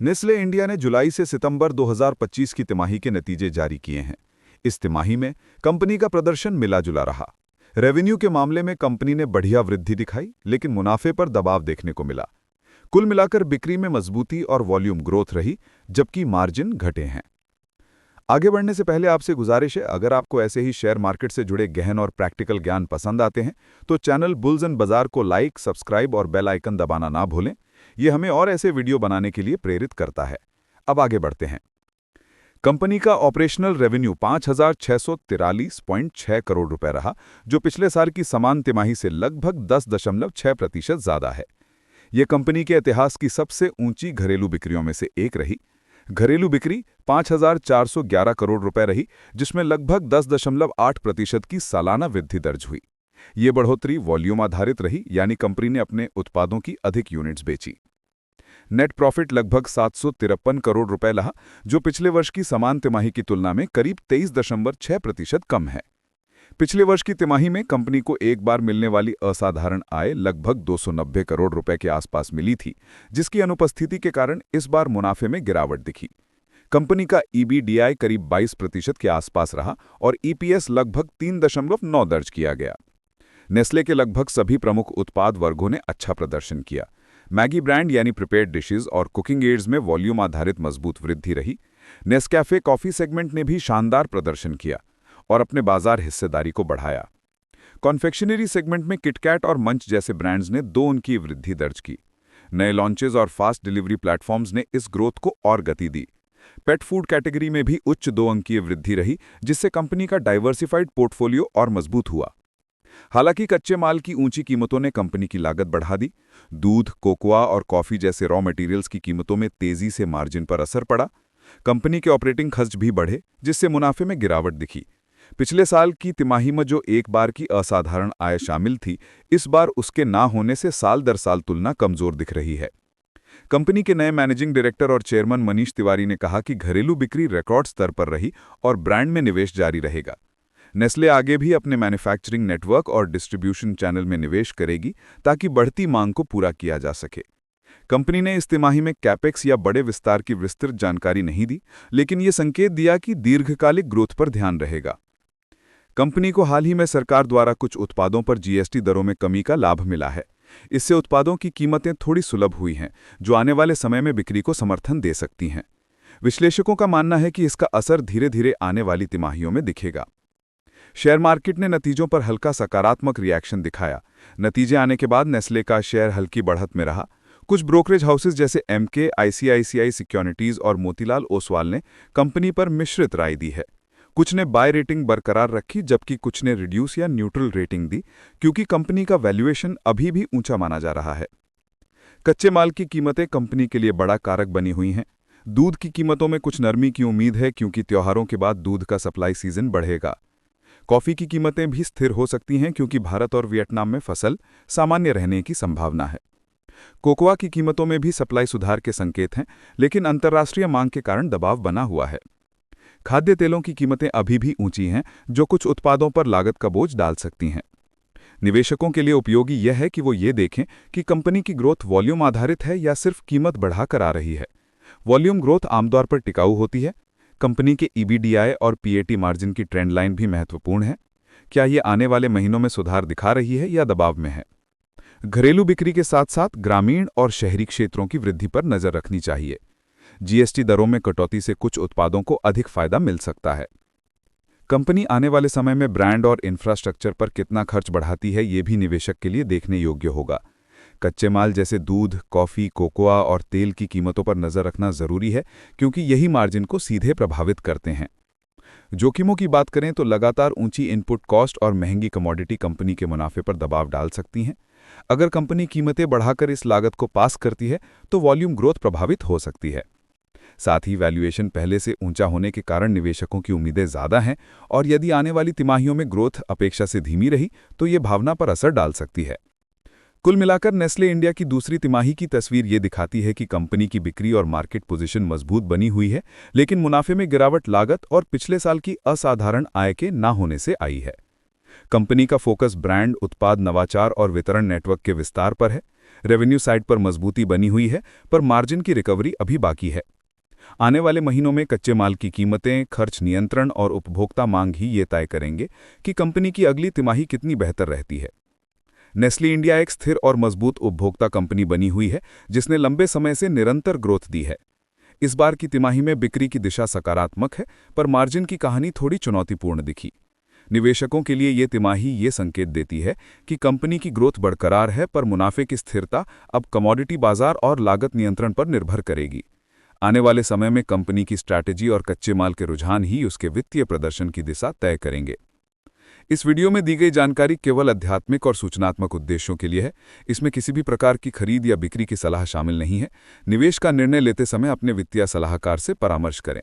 Nestle India ने जुलाई से सितंबर 2025 की तिमाही के नतीजे जारी किए हैं। इस तिमाही में कंपनी का प्रदर्शन मिला-जुला रहा। रेवेन्यू के मामले में कंपनी ने बढ़िया वृद्धि दिखाई, लेकिन मुनाफे पर दबाव देखने को मिला। कुल मिलाकर बिक्री में मजबूती और वॉल्यूम ग्रोथ रही, जबकि मार्जिन घटे हैं। आगे बढ़ने से पहले आपसे गुजारिश है, अगर आपको ऐसे ही शेयर मार्केट से जुड़े गहन और प्रैक्टिकल ज्ञान पसंद आते हैं तो चैनल बुल्स एंड बाजार को लाइक, सब्सक्राइब और बेल आइकन दबाना ना भूलें। ये हमें और ऐसे वीडियो बनाने के लिए प्रेरित करता है। अब आगे बढ़ते हैं। कंपनी का ऑपरेशनल रेवेन्यू 5,643.6 करोड़ रुपए रहा, जो पिछले साल की समान तिमाही से लगभग 10.6% ज्यादा है। यह कंपनी के इतिहास की सबसे ऊंची घरेलू बिक्रियों में से एक रही। घरेलू बिक्री 5,411 करोड़ रुपए रही, जिसमें लगभग 10.8% की सालाना वृद्धि दर्ज हुई। ये बढ़ोतरी वॉल्यूम आधारित रही, यानी कंपनी ने अपने उत्पादों की अधिक यूनिट्स बेची। नेट प्रॉफिट लगभग 753 करोड़ रुपए रहा, जो पिछले वर्ष की समान तिमाही की तुलना में करीब 23.6% कम है। पिछले वर्ष की तिमाही में कंपनी को एक बार मिलने वाली असाधारण आय लगभग 290 करोड़ रुपए के आसपास मिली थी, जिसकी अनुपस्थिति के कारण इस बार मुनाफे में गिरावट दिखी। कंपनी का ईबीडीआई करीब 22% के आसपास रहा और ईपीएस लगभग 3.9 दर्ज किया गया। नेस्ले के लगभग सभी प्रमुख उत्पाद वर्गों ने अच्छा प्रदर्शन किया। मैगी ब्रांड यानी प्रिपेयर्ड डिशेज और कुकिंग एड्स में वॉल्यूम आधारित मजबूत वृद्धि रही। नेस्कैफे कॉफी सेगमेंट ने भी शानदार प्रदर्शन किया और अपने बाजार हिस्सेदारी को बढ़ाया। कॉन्फेक्शनरी सेगमेंट में किटकैट और मंच जैसे ब्रांड्स ने 2 अंक की वृद्धि दर्ज की। नए लॉन्चेज और फास्ट डिलीवरी प्लेटफॉर्म्स ने इस ग्रोथ को और गति दी। पेट फूड कैटेगरी में भी उच्च 2 अंकीय वृद्धि रही, जिससे कंपनी का डाइवर्सिफाइड पोर्टफोलियो और मजबूत हुआ। हालांकि कच्चे माल की ऊंची कीमतों ने कंपनी की लागत बढ़ा दी। दूध, कोकोआ और कॉफी जैसे रॉ मटेरियल्स की कीमतों में तेजी से मार्जिन पर असर पड़ा। कंपनी के ऑपरेटिंग खर्च भी बढ़े, जिससे मुनाफे में गिरावट दिखी। पिछले साल की तिमाही में जो एक बार की असाधारण आय शामिल थी, इस बार उसके ना होने से साल दर साल तुलना कमजोर दिख रही है। कंपनी के नए मैनेजिंग डायरेक्टर और चेयरमैन मनीष तिवारी ने कहा कि घरेलू बिक्री रिकॉर्ड स्तर पर रही और ब्रांड में निवेश जारी रहेगा। नेस्ले आगे भी अपने मैन्युफैक्चरिंग नेटवर्क और डिस्ट्रीब्यूशन चैनल में निवेश करेगी, ताकि बढ़ती मांग को पूरा किया जा सके। कंपनी ने इस तिमाही में कैपेक्स या बड़े विस्तार की विस्तृत जानकारी नहीं दी, लेकिन ये संकेत दिया कि दीर्घकालिक ग्रोथ पर ध्यान रहेगा। कंपनी को हाल ही में सरकार द्वारा कुछ उत्पादों पर जीएसटी दरों में कमी का लाभ मिला है। इससे उत्पादों की कीमतें थोड़ी सुलभ हुई हैं, जो आने वाले समय में बिक्री को समर्थन दे सकती हैं। विश्लेषकों का मानना है कि इसका असर धीरे धीरे आने वाली तिमाहियों में दिखेगा। शेयर मार्केट ने नतीजों पर हल्का सकारात्मक रिएक्शन दिखाया। नतीजे आने के बाद नेस्ले का शेयर हल्की बढ़त में रहा। कुछ ब्रोकरेज हाउसेज जैसे एमके, आईसीआईसीआई सिक्योरिटीज और मोतीलाल ओसवाल ने कंपनी पर मिश्रित राय दी है। कुछ ने बाय रेटिंग बरकरार रखी, जबकि कुछ ने रिड्यूस या न्यूट्रल रेटिंग दी, क्योंकि कंपनी का वैल्यूएशन अभी भी ऊंचा माना जा रहा है। कच्चे माल की कीमतें कंपनी के लिए बड़ा कारक बनी हुई हैं। दूध की कीमतों में कुछ नरमी की उम्मीद है, क्योंकि त्योहारों के बाद दूध का सप्लाई सीजन बढ़ेगा। कॉफी की कीमतें भी स्थिर हो सकती हैं, क्योंकि भारत और वियतनाम में फसल सामान्य रहने की संभावना है। कोकोआ की कीमतों में भी सप्लाई सुधार के संकेत हैं, लेकिन अंतर्राष्ट्रीय मांग के कारण दबाव बना हुआ है। खाद्य तेलों की कीमतें अभी भी ऊंची हैं, जो कुछ उत्पादों पर लागत का बोझ डाल सकती हैं। निवेशकों के लिए उपयोगी यह है कि वो ये देखें कि कंपनी की ग्रोथ वॉल्यूम आधारित है या सिर्फ कीमत बढ़ाकर आ रही है। वॉल्यूम ग्रोथ आमतौर पर टिकाऊ होती है। कंपनी के ईबीडीआई और पीएटी मार्जिन की ट्रेंड लाइन भी महत्वपूर्ण है। क्या ये आने वाले महीनों में सुधार दिखा रही है या दबाव में है? घरेलू बिक्री के साथ साथ ग्रामीण और शहरी क्षेत्रों की वृद्धि पर नजर रखनी चाहिए। जीएसटी दरों में कटौती से कुछ उत्पादों को अधिक फायदा मिल सकता है। कंपनी आने वाले समय में ब्रांड और इंफ्रास्ट्रक्चर पर कितना खर्च बढ़ाती है, ये भी निवेशक के लिए देखने योग्य होगा। कच्चे माल जैसे दूध, कॉफी, कोकोआ और तेल की कीमतों पर नजर रखना जरूरी है, क्योंकि यही मार्जिन को सीधे प्रभावित करते हैं। जोखिमों की बात करें तो लगातार ऊंची इनपुट कॉस्ट और महंगी कमोडिटी कंपनी के मुनाफे पर दबाव डाल सकती हैं। अगर कंपनी कीमतें बढ़ाकर इस लागत को पास करती है तो वॉल्यूम ग्रोथ प्रभावित हो सकती है। साथ ही वैल्यूएशन पहले से ऊंचा होने के कारण निवेशकों की उम्मीदें ज़्यादा हैं, और यदि आने वाली तिमाहियों में ग्रोथ अपेक्षा से धीमी रही तो ये भावना पर असर डाल सकती है। कुल मिलाकर नेस्ले इंडिया की दूसरी तिमाही की तस्वीर ये दिखाती है कि कंपनी की बिक्री और मार्केट पोजीशन मजबूत बनी हुई है, लेकिन मुनाफे में गिरावट लागत और पिछले साल की असाधारण आय के ना होने से आई है। कंपनी का फोकस ब्रांड, उत्पाद नवाचार और वितरण नेटवर्क के विस्तार पर है। रेवेन्यू साइड पर मजबूती बनी हुई है, पर मार्जिन की रिकवरी अभी बाकी है। आने वाले महीनों में कच्चे माल की कीमतें, खर्च नियंत्रण और उपभोक्ता मांग ही ये तय करेंगे कि कंपनी की अगली तिमाही कितनी बेहतर रहती है। नेस्ले इंडिया एक स्थिर और मजबूत उपभोक्ता कंपनी बनी हुई है, जिसने लंबे समय से निरंतर ग्रोथ दी है। इस बार की तिमाही में बिक्री की दिशा सकारात्मक है, पर मार्जिन की कहानी थोड़ी चुनौतीपूर्ण दिखी। निवेशकों के लिए ये तिमाही ये संकेत देती है कि कंपनी की ग्रोथ बरकरार है, पर मुनाफे की स्थिरता अब कमोडिटी बाजार और लागत नियंत्रण पर निर्भर करेगी। आने वाले समय में कंपनी की स्ट्रैटेजी और कच्चे माल के रुझान ही उसके वित्तीय प्रदर्शन की दिशा तय करेंगे। इस वीडियो में दी गई जानकारी केवल आध्यात्मिक और सूचनात्मक उद्देश्यों के लिए है। इसमें किसी भी प्रकार की खरीद या बिक्री की सलाह शामिल नहीं है। निवेश का निर्णय लेते समय अपने वित्तीय सलाहकार से परामर्श करें।